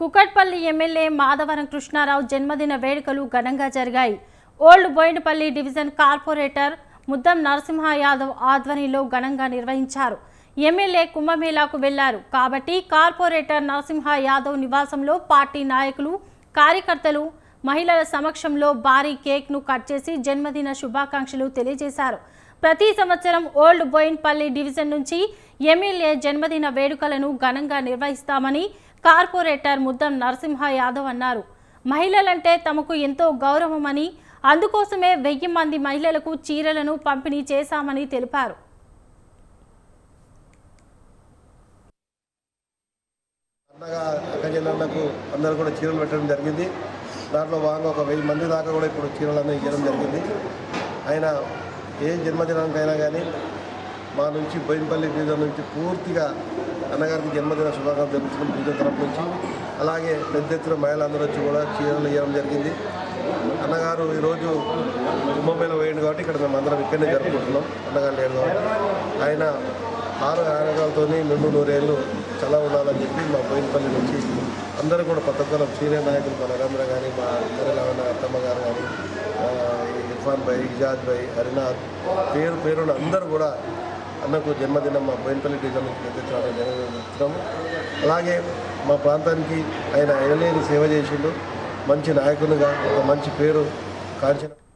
Kukatpally MLA Madhavaram Krishnarao జన్మదిన వేడుకలు ఘనంగా జరిగాయి. Old Boinapally division corporator Muddam Narasimha Yadav ఆధ్వర్యంలో ఘనంగా నిర్వహించారు. ఎమ్మెల్యే కుంభమేళాకు వెళ్లారు కాబట్టి కార్పొరేటర్ నరసింహ యాదవ్ నివాసంలో పార్టీ నాయకులు, కార్యకర్తలు, మహిళల సమక్షంలో భారీ కేక్ను కట్ చేసి జన్మదిన శుభాకాంక్షలు తెలియజేశారు. ప్రతి సంవత్సరం ఓల్డ్ బోయినపల్లి డివిజన్ నుంచి ఎమ్మెల్యే జన్మదిన వేడుకలను ఘనంగా నిర్వహిస్తామని కార్పొరేటర్ ముద్దం నరసింహ యాదవ్ అన్నారు. మహిళలంటే తమకు ఎంతో గౌరవమని, అందుకోసమే 1000 మంది మహిళలకు చీరలను పంపిణీ చేశామని తెలిపారు. అన్నగా అక్కజనులకు అందరూ కూడా చీరలు పెట్టడం జరిగింది. దాంట్లో భాగంగా ఒక 1000 మంది దాకా కూడా ఇప్పుడు చీరలను ఇవ్వడం జరిగింది. ఆయన ఏ జన్మదినానికైనా కానీ మా నుంచి బోయినపల్లి డివిజన్ నుంచి పూర్తిగా అన్నగారికి జన్మదిన శుభాకాంక్షలు జరుగుతున్నాం డివిజన్ తరఫు నుంచి. అలాగే పెద్ద ఎత్తున మహిళలందరూ వచ్చి కూడా చీరలు ఇవ్వడం జరిగింది. అన్నగారు ఈరోజు కుంభమేళ వేయండి కాబట్టి ఇక్కడ మేము అందరం ఇక్కడనే జరుపుకుంటున్నాం. అన్నగారు లేడు కాబట్టి ఆయన 6 ఆరోగ్యాలతో నిండు 100 ఏళ్ళు చాలా ఉండాలని చెప్పి మా బోయినపల్లి నుంచి అందరూ కూడా కొత్త సీనియర్ నాయకులు మా నరేంద్ర కానీ, మా ఇతరుల అత్తమ్మ గారు కానీ, ఇర్ఫాన్ భాయ్, ఇజాజ్ భాయ్, హరినాథ్ పేరున అందరూ కూడా అన్నకు జన్మదినం మా బోయినపల్లి డివిజన్ నుంచి పెద్దెత్తున జరుగుతున్నాము. అలాగే మా ప్రాంతానికి ఆయన ఎనలేని సేవ చేసిండు. మంచి నాయకునిగా ఒక మంచి పేరు కాంచిన